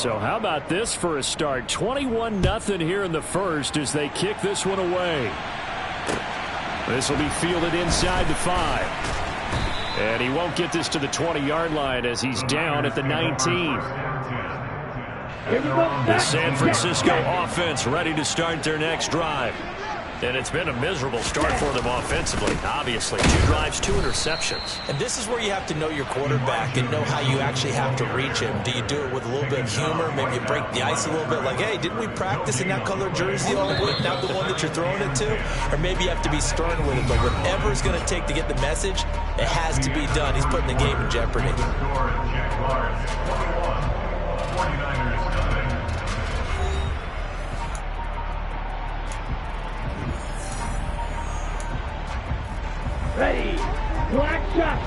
So how about this for a start? 21-0 here in the first as they kick this one away. This will be fielded inside the 5. And he won't get this to the 20-yard line as he's down at the 19. The San Francisco offense ready to start their next drive. And it's been a miserable start for them offensively, obviously. 2 drives, 2 interceptions. And this is where you have to know your quarterback and know how you actually have to reach him. Do you do it with a little bit of humor? Maybe you break the ice a little bit, like, hey, didn't we practice in that color jersey all week, not the one that you're throwing it to? Or maybe you have to be stern with it, but whatever it's going to take to get the message, it has to be done. He's putting the game in jeopardy. Ready, black shots.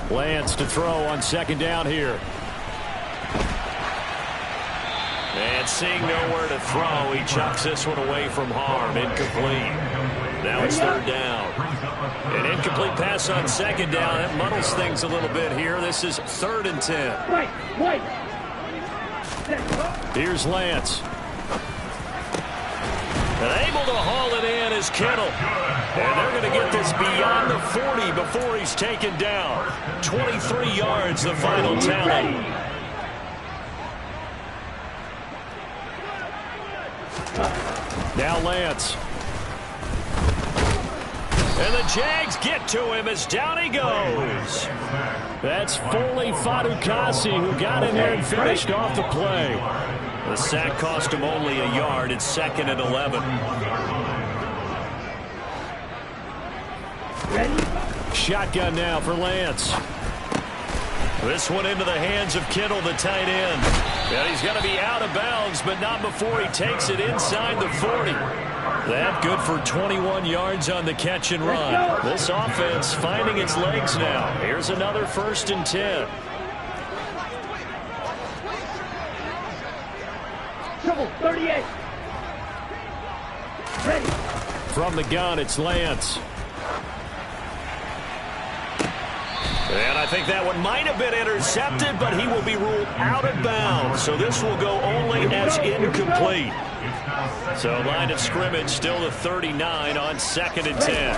Lance to throw on second down here. And seeing nowhere to throw, he chucks this one away from harm. Incomplete. Now it's third down. An incomplete pass on second down. That muddles things a little bit here. This is 3rd and 10. Here's Lance. And able to haul it in is Kittle. And they're going to get this beyond the 40 before he's taken down. 23 yards, the final tally. Now Lance. And the Jags get to him as down he goes. That's Foley Fadukasi who got in there and finished off the play. The sack cost him only a yard. It's 2nd and 11. Shotgun now for Lance. This one into the hands of Kittle, the tight end. And he's going to be out of bounds, but not before he takes it inside the 40. That good for 21 yards on the catch and run. This offense finding its legs now. Here's another 1st and 10. Trouble, 38. Ready. From the gun, it's Lance. And I think that one might have been intercepted, but he will be ruled out of bounds. So this will go only as incomplete. So line of scrimmage still to 39 on 2nd and 10.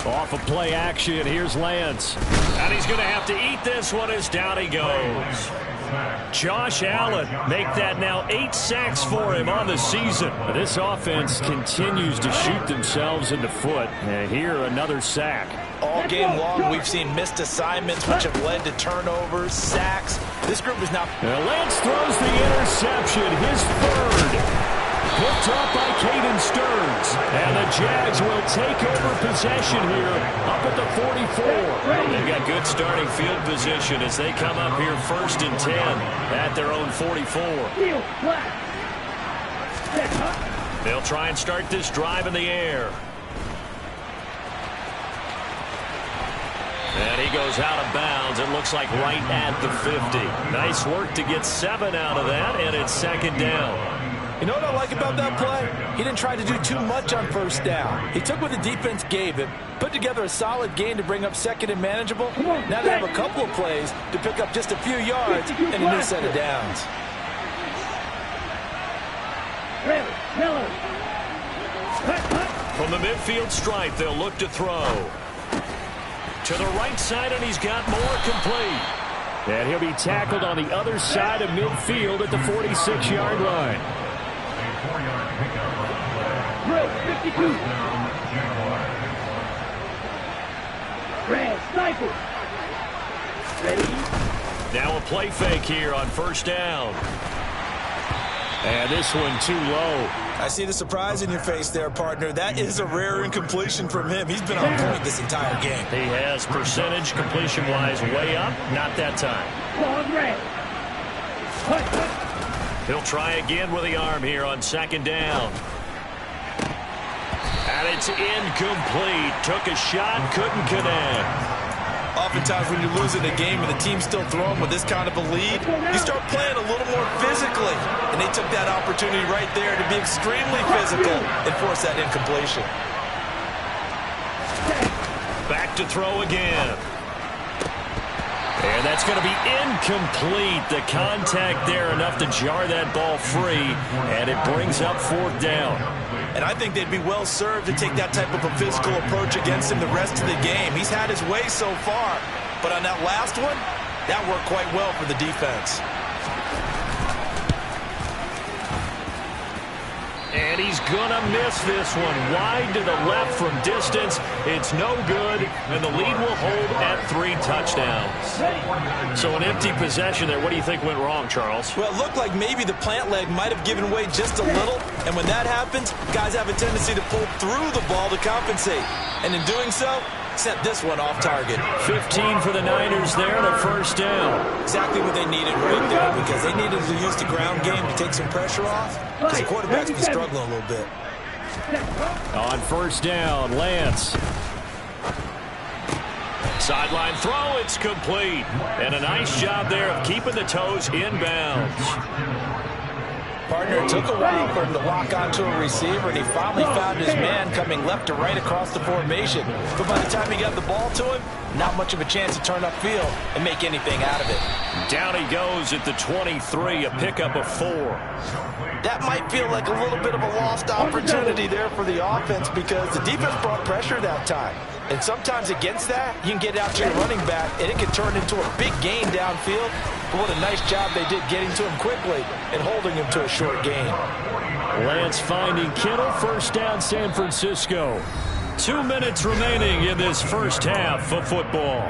Off of play action, here's Lance. And he's going to have to eat this one as down he goes. Josh Allen make that now 8 sacks for him on the season. This offense continues to shoot themselves in the foot. And here another sack. All game long, we've seen missed assignments, which have led to turnovers, sacks. This group is now... Lance throws the interception, his 3rd. Picked up by Caden Stearns. And the Jags will take over possession here up at the 44. They've got good starting field position as they come up here 1st and 10 at their own 44. They'll try and start this drive in the air. And he goes out of bounds. It looks like right at the 50. Nice work to get 7 out of that, and it's 2nd down. You know what I like about that play? He didn't try to do too much on 1st down. He took what the defense gave him, put together a solid gain to bring up 2nd and manageable. Now they have a couple of plays to pick up just a few yards and a new set of downs. From the midfield stripe, they'll look to throw. To the right side, and he's got more complete. And he'll be tackled on the other side of midfield at the 46-yard line. 52. Red sniper. Ready. Now a play fake here on 1st down. And this one too low. I see the surprise in your face there, partner. That is a rare incompletion from him. He's been on point this entire game. He has percentage completion-wise way up. Not that time. He'll try again with the arm here on 2nd down. And it's incomplete. Took a shot, couldn't connect. Oftentimes when you're losing a game and the team's still throwing with this kind of a lead, you start playing a little more physically. And they took that opportunity right there to be extremely physical and force that incompletion. Back to throw again. And that's going to be incomplete. The contact there enough to jar that ball free, and it brings up 4th down. And I think they'd be well served to take that type of a physical approach against him the rest of the game. He's had his way so far, but on that last one, that worked quite well for the defense. And he's going to miss this one. Wide to the left from distance. It's no good, and the lead will hold at 3 touchdowns. So an empty possession there. What do you think went wrong, Charles? Well, it looked like maybe the plant leg might have given way just a little, and when that happens, guys have a tendency to pull through the ball to compensate. And in doing so, sent this one off target. 15 for the Niners there and a 1st down. Exactly what they needed right there, because they needed to use the ground game to take some pressure off, because the quarterback's been struggling a little bit. On 1st down, Lance. Sideline throw, it's complete. And a nice job there of keeping the toes inbounds. Partner, took a while for him to lock onto a receiver, and he finally found his man coming left to right across the formation. But by the time he got the ball to him, not much of a chance to turn upfield and make anything out of it. Down he goes at the 23, a pickup of 4. That might feel like a little bit of a lost opportunity there for the offense, because the defense brought pressure that time. And sometimes against that, you can get out to your running back, and it can turn into a big gain downfield. But what a nice job they did getting to him quickly and holding him to a short gain. Lance finding Kittle, 1st down San Francisco. 2 minutes remaining in this 1st half of football.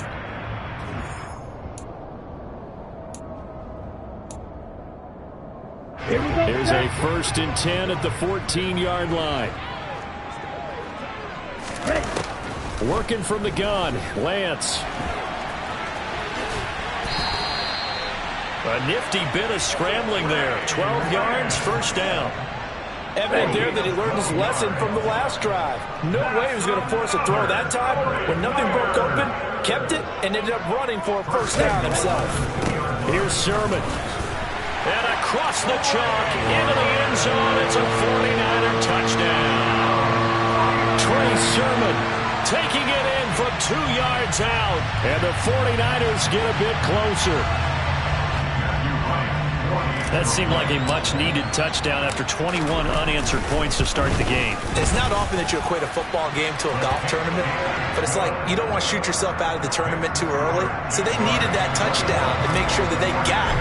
Here's a 1st and 10 at the 14-yard line. Working from the gun, Lance. A nifty bit of scrambling there. 12 yards, 1st down. Evident there that he learned his lesson from the last drive. No way he was going to force a throw that time. When nothing broke open, kept it, and ended up running for a 1st down himself. Here's Sermon. And across the chalk, into the end zone. It's a 49er touchdown. Trey Sermon taking it in from 2 yards out. And the 49ers get a bit closer. That seemed like a much-needed touchdown after 21 unanswered points to start the game. It's not often that you equate a football game to a golf tournament, but it's like you don't want to shoot yourself out of the tournament too early. So they needed that touchdown to make sure that they got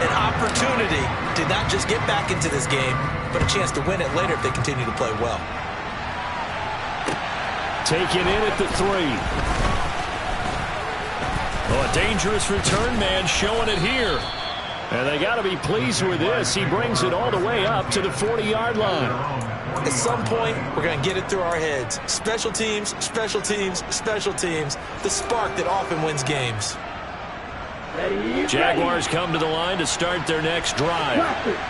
an opportunity to not just get back into this game, but a chance to win it later if they continue to play well. Taken in at the 3. Oh, a dangerous return man showing it here. And they got to be pleased with this. He brings it all the way up to the 40-yard line. At some point, we're going to get it through our heads. Special teams, special teams, special teams. The spark that often wins games. Jaguars come to the line to start their next drive.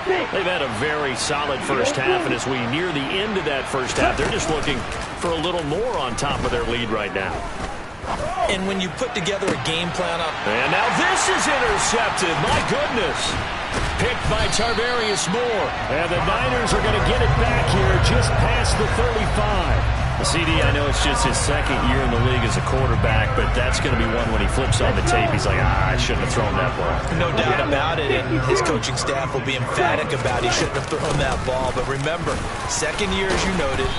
They've had a very solid 1st half, and as we near the end of that 1st half, they're just looking for a little more on top of their lead right now. And when you put together a game plan up. And now this is intercepted. My goodness. Picked by Tarvarius Moore. And the Niners are going to get it back here just past the 35. CD, I know it's just his 2nd year in the league as a quarterback, but that's going to be one when he flips on the tape. He's like, I shouldn't have thrown that ball. No doubt about it, and his coaching staff will be emphatic about he shouldn't have thrown that ball. But remember, 2nd year, as you noted,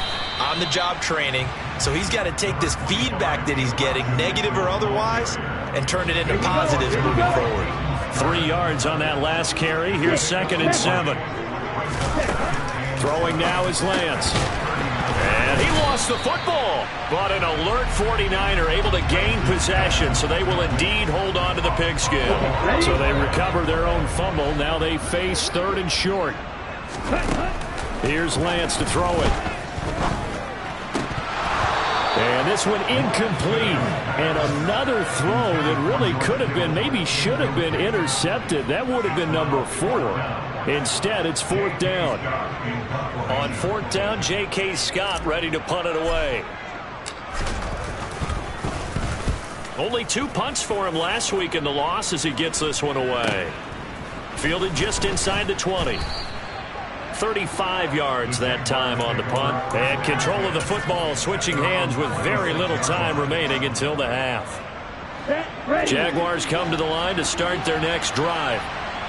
on-the-job training. So he's got to take this feedback that he's getting, negative or otherwise, and turn it into positives moving forward. 3 yards on that last carry. Here's 2nd and 7. Throwing now is Lance. And he lost the football. But an alert 49er able to gain possession, so they will indeed hold on to the pigskin. So they recover their own fumble. Now they face 3rd and short. Here's Lance to throw it. And this one incomplete. And another throw that really could have been, maybe should have been intercepted. That would have been number 4. Instead, it's 4th down. On 4th down, J.K. Scott ready to punt it away. Only 2 punts for him last week in the loss as he gets this one away. Fielded just inside the 20. 35 yards that time on the punt. And control of the football, switching hands with very little time remaining until the half. Set. Ready. Jaguars come to the line to start their next drive.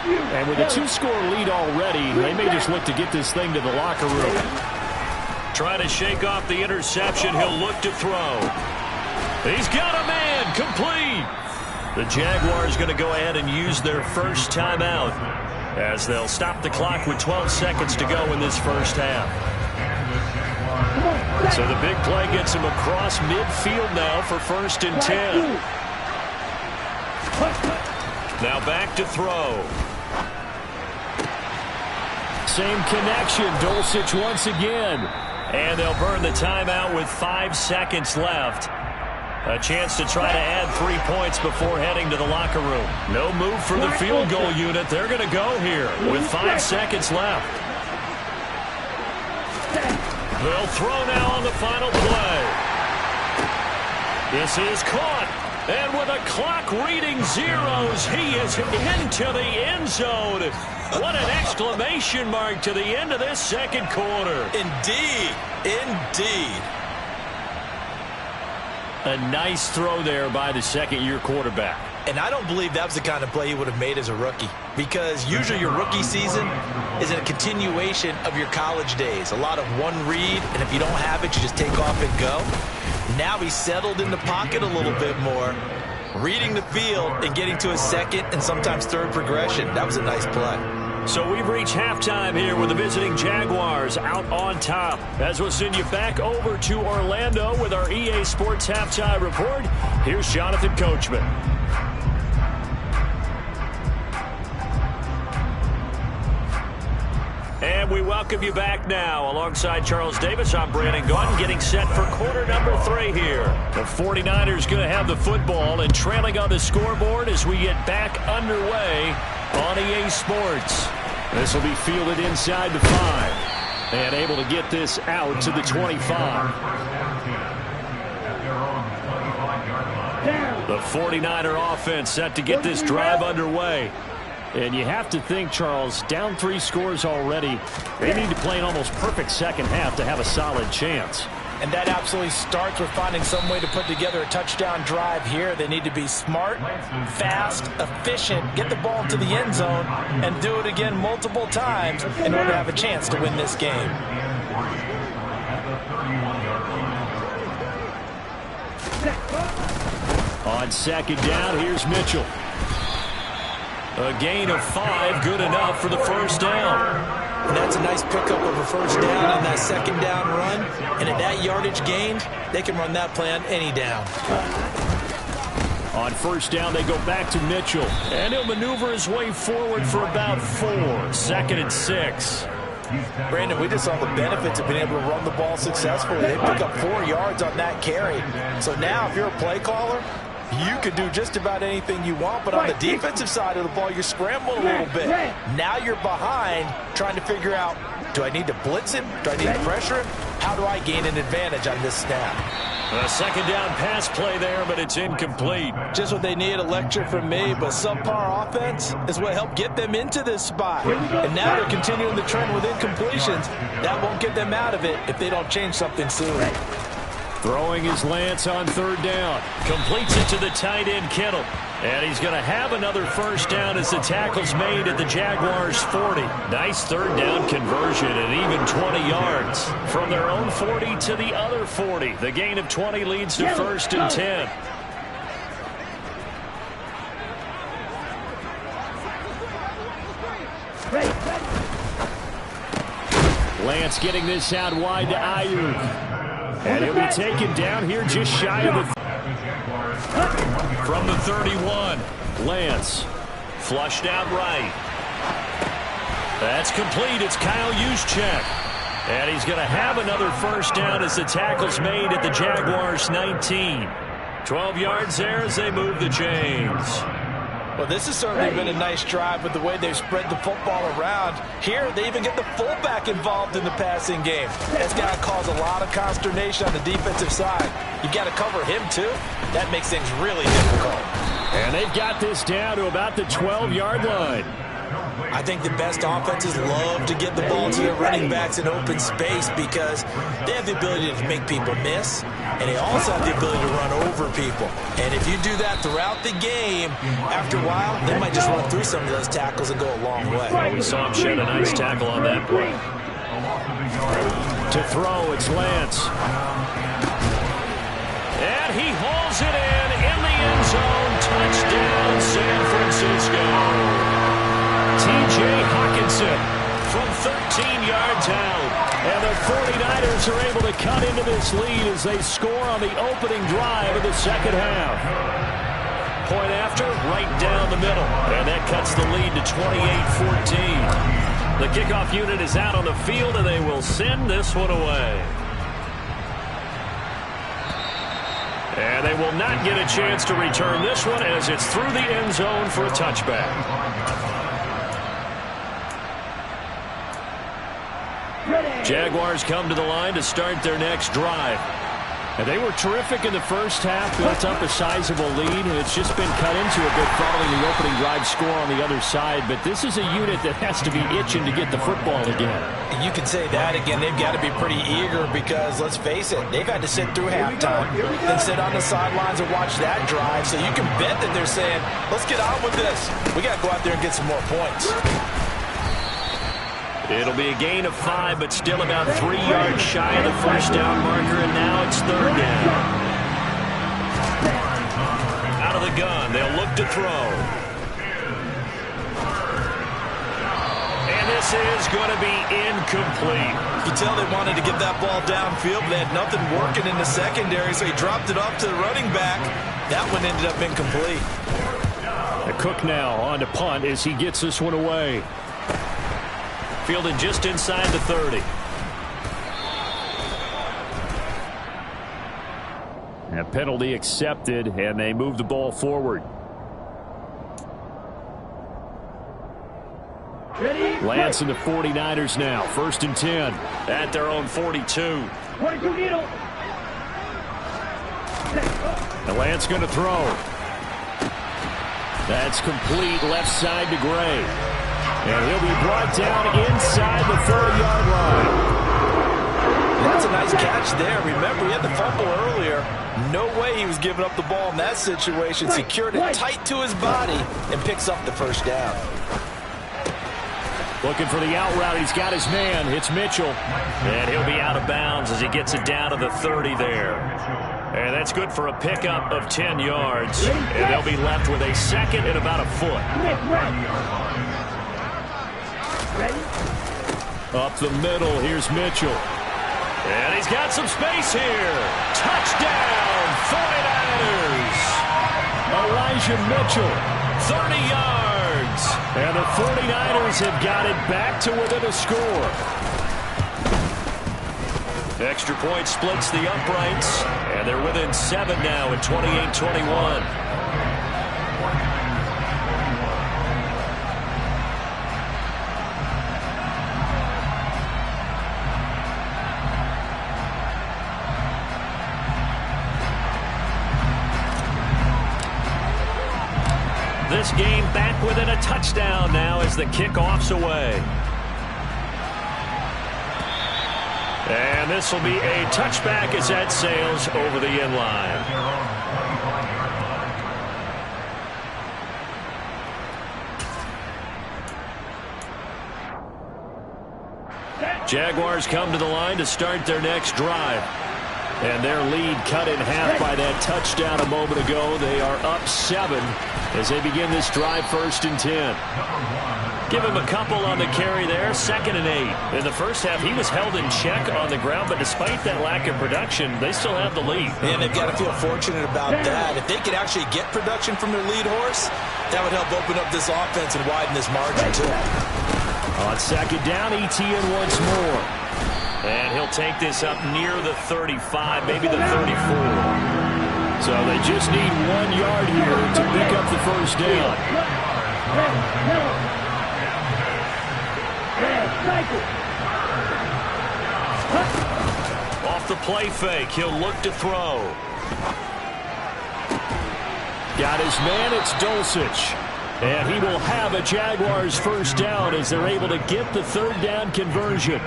And with a 2-score lead already, they may just look to get this thing to the locker room. Trying to shake off the interception. He'll look to throw. He's got a man. Complete. The Jaguars going to go ahead and use their first timeout as they'll stop the clock with 12 seconds to go in this first half. So the big play gets him across midfield now for 1st and 10. Now back to throw. Same connection. Dulcich once again. And they'll burn the timeout with 5 seconds left. A chance to try to add 3 points before heading to the locker room. No move for the field goal unit. They're going to go here with 5 seconds left. They'll throw now on the final play. This is caught. And with a clock reading zeros, he is into the end zone. What an exclamation mark to the end of this second quarter. Indeed. Indeed. A nice throw there by the second-year quarterback. And I don't believe that was the kind of play he would have made as a rookie, because usually your rookie season is a continuation of your college days. A lot of one read, and if you don't have it, you just take off and go. Now he's settled in the pocket a little bit more, reading the field and getting to his second and sometimes third progression. That was a nice play. So we've reached halftime here with the visiting Jaguars out on top. As we'll send you back over to Orlando with our EA Sports Halftime Report, here's Jonathan Coachman. And we welcome you back now. Alongside Charles Davis, I'm Brandon Gaudin, getting set for quarter number 3 here. The 49ers going to have the football and trailing on the scoreboard as we get back underway on EA Sports. This will be fielded inside the 5 and able to get this out to the 25. The 49er offense set to get this drive underway. And you have to think, Charles, down 3 scores already. They need to play an almost perfect second half to have a solid chance. And that absolutely starts with finding some way to put together a touchdown drive here. They need to be smart, fast, efficient, get the ball into the end zone, and do it again multiple times in order to have a chance to win this game. On second down, here's Mitchell. A gain of 5, good enough for the first down. And that's a nice pickup of a first down in that second down run. And at that yardage gained, they can run that play on any down. On first down, they go back to Mitchell. And he'll maneuver his way forward for about 4. 2nd and 6. Brandon, we just saw the benefits of being able to run the ball successfully. They pick up 4 yards on that carry. So now if you're a play caller, you can do just about anything you want, but on the defensive side of the ball, you're scrambling a little bit. Now you're behind trying to figure out, do I need to blitz him? Do I need to pressure him? How do I gain an advantage on this snap? A second down pass play there, but it's incomplete. Just what they need, a lecture from me, but subpar offense is what helped get them into this spot. And now they're continuing the trend with incompletions. That won't get them out of it if they don't change something soon. Throwing is Lance on third down. Completes it to the tight end, Kittle. And he's going to have another first down as the tackle's made at the Jaguars' 40. Nice third down conversion and even 20 yards. From their own 40 to the other 40. The gain of 20 leads to 1st and 10. Lance getting this out wide to Ayuk. And he'll be taken down here just shy of the... From the 31, Lance flushed out right. That's complete. It's Kyle Juszczyk. And he's going to have another first down as the tackle's made at the Jaguars' 19. 12 yards there as they move the chains. Well, this has certainly been a nice drive with the way they've spread the football around. Here, they even get the fullback involved in the passing game. That's got to cause a lot of consternation on the defensive side. You've got to cover him, too. That makes things really difficult. And they've got this down to about the 12-yard line. I think the best offenses love to get the ball to their running backs in open space because they have the ability to make people miss, and they also have the ability to run over people. And if you do that throughout the game, after a while, they might just run through some of those tackles and go a long way. Well, we saw him shed a nice tackle on that play. To throw, it's Lance. And he hauls it in the end zone. Touchdown, San Francisco. T.J. Hawkinson from 13 yards out. And the 49ers are able to cut into this lead as they score on the opening drive of the second half. Point after, right down the middle. And that cuts the lead to 28-14. The kickoff unit is out on the field, and they will send this one away. And they will not get a chance to return this one as it's through the end zone for a touchback. Jaguars come to the line to start their next drive. And they were terrific in the first half, built up a sizable lead, and it's just been cut into a bit following the opening drive score on the other side. But this is a unit that has to be itching to get the football again. You can say that again. They've got to be pretty eager because, let's face it, they've had to sit through halftime, then sit on the sidelines and watch that drive. So you can bet that they're saying, let's get on with this. We got to go out there and get some more points. It'll be a gain of 5, but still about 3 yards shy of the first down marker, and now it's third down. Out of the gun, they'll look to throw. And this is going to be incomplete. You can tell they wanted to get that ball downfield, but they had nothing working in the secondary, so he dropped it off to the running back. That one ended up incomplete. Cook now on to punt as he gets this one away. Fielded just inside the 30. A penalty accepted, and they move the ball forward. Lance and the 49ers now, 1st and 10. At their own 42. 22 needle. And Lance going to throw. That's complete left side to Gray. And he'll be brought down inside the 4-yard line. That's a nice catch there. Remember, he had the fumble earlier. No way he was giving up the ball in that situation. Secured it tight to his body and picks up the first down. Looking for the out route. He's got his man. It's Mitchell. And he'll be out of bounds as he gets it down to the 30 there. And that's good for a pickup of 10 yards. And they'll be left with a second and about a foot. Up the middle, here's Mitchell. And he's got some space here. Touchdown, 49ers. Elijah Mitchell, 30 yards. And the 49ers have got it back to within a score. Extra point splits the uprights. And they're within 7 now at 28-21. This game back within a touchdown now as the kickoff's away. And this will be a touchback as that sails over the end line. Jaguars come to the line to start their next drive. And their lead cut in half by that touchdown a moment ago. They are up 7 as they begin this drive, 1st and 10. Give him a couple on the carry there, 2nd and 8. In the first half, he was held in check on the ground, but despite that lack of production, they still have the lead. And they've got to feel fortunate about that. If they could actually get production from their lead horse, that would help open up this offense and widen this margin, too. On 2nd down, ETN once more. And he'll take this up near the 35, maybe the 34. So they just need 1 yard here to pick up the first down. Off the play fake, he'll look to throw. Got his man, it's Dulcich. And he will have a Jaguars first down as they're able to get the third down conversion.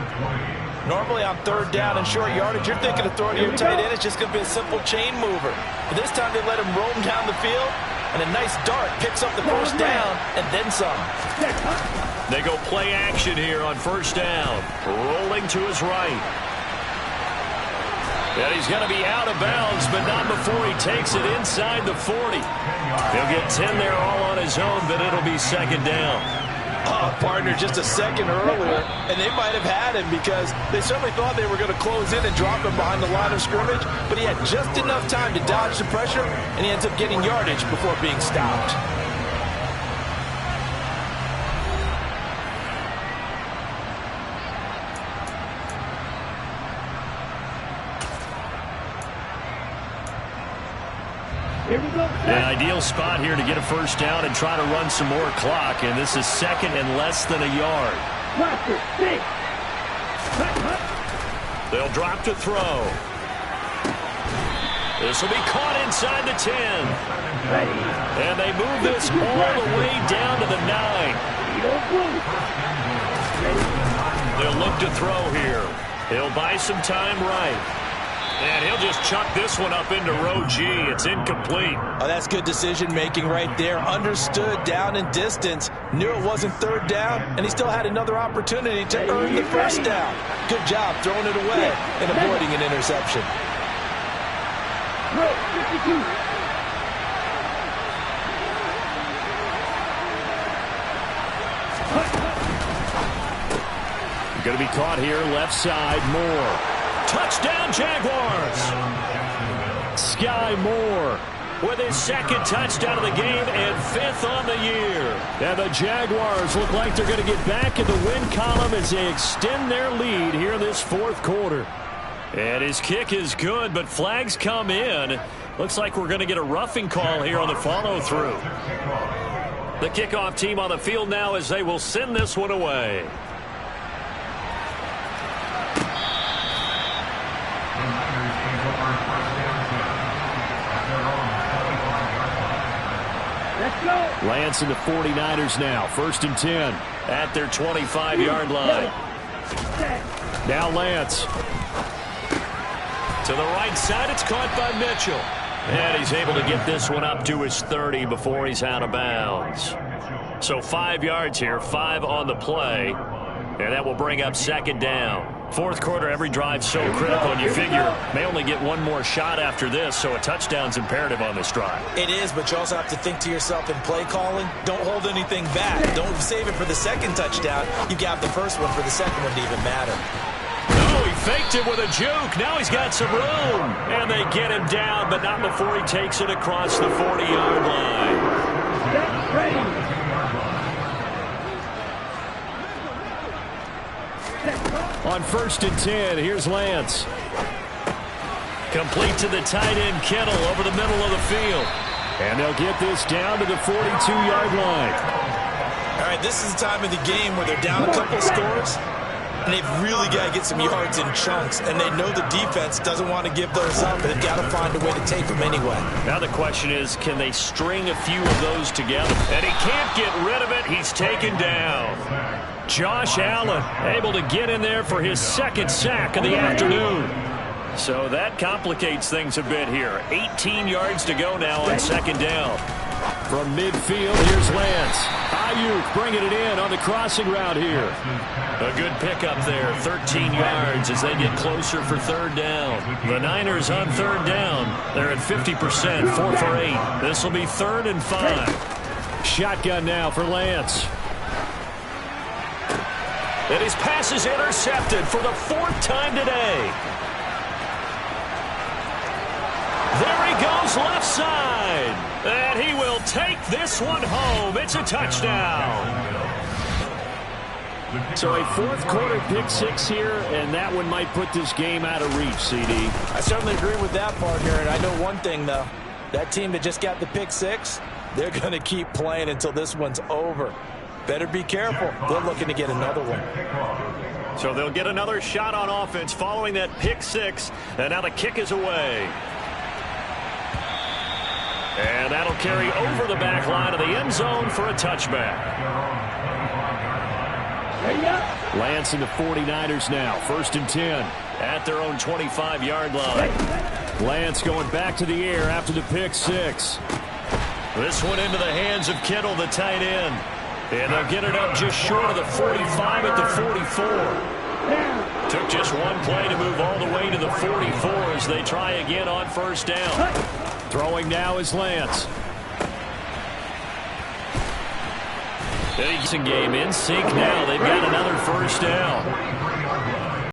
Normally on third down and short yardage, you're thinking of throwing to your tight end. It's just going to be a simple chain mover. But this time they let him roam down the field, and a nice dart picks up the first down and then some. They go play action here on first down. Rolling to his right. And he's going to be out of bounds, but not before he takes it inside the 40. He'll get 10 there all on his own, but it'll be second down. Oh, partner, just a second earlier, and they might have had him because they certainly thought they were going to close in and drop him behind the line of scrimmage, but he had just enough time to dodge the pressure, and he ends up getting yardage before being stopped. An ideal spot here to get a first down and try to run some more clock, and this is second and less than a yard. They'll drop to throw. This will be caught inside the 10. And they move this all the way down to the 9. They'll look to throw here. He'll buy some time right. And he'll just chuck this one up into row G. It's incomplete. Oh, that's good decision-making right there. Understood down in distance. Knew it wasn't third down, and he still had another opportunity to earn the first down. Good job throwing it away and avoiding an interception. Going to be caught here, left side, Moore. Touchdown, Jaguars! Sky Moore with his second touchdown of the game and fifth on the year. And the Jaguars look like they're going to get back in the win column as they extend their lead here in this fourth quarter. And his kick is good, but flags come in. Looks like we're going to get a roughing call here on the follow-through. The kickoff team on the field now as they will send this one away. Lance and the 49ers now. First and 10 at their 25-yard line. Now Lance. To the right side, it's caught by Mitchell. And he's able to get this one up to his 30 before he's out of bounds. So 5 yards here, 5 on the play. And that will bring up second down. Fourth quarter, every drive so critical, and you figure may only get one more shot after this, so a touchdown's imperative on this drive. It is, but you also have to think to yourself in play calling, don't hold anything back. Don't save it for the second touchdown. You got the first one for the second one to even matter. No, he faked it with a juke. Now he's got some room. And they get him down, but not before he takes it across the 40-yard line. That's ready. On first and 10, here's Lance. Complete to the tight end, Kittle, over the middle of the field. And they'll get this down to the 42-yard line. All right, this is the time of the game where they're down a couple of scores, and they've really got to get some yards in chunks, and they know the defense doesn't want to give those up, but they've got to find a way to take them anyway. Now the question is, can they string a few of those together? And he can't get rid of it. He's taken down. Josh Allen able to get in there for his second sack of the afternoon. So that complicates things a bit here. 18 yards to go now on second down. From midfield, here's Lance. Ayuk bringing it in on the crossing route here. A good pickup there, 13 yards as they get closer for third down. The Niners on third down. They're at 50%, 4 for 8. This will be 3rd and 5. Shotgun now for Lance. And his pass is intercepted for the 4th time today. There he goes left side. And he will take this one home. It's a touchdown. So a fourth quarter pick six here, and that one might put this game out of reach, CD. I certainly agree with that, partner. And I know one thing, though. That team that just got the pick six, they're going to keep playing until this one's over. Better be careful. They're looking to get another one. So they'll get another shot on offense following that pick six. And now the kick is away. And that'll carry over the back line of the end zone for a touchback. Lance and the 49ers now. 1st and 10 at their own 25-yard line. Lance going back to the air after the pick six. This one into the hands of Kittle, the tight end. And they'll get it up just short of the 45 at the 44. Took just one play to move all the way to the 44 as they try again on 1st down. Throwing now is Lance. Game in sync now. They've got another 1st down.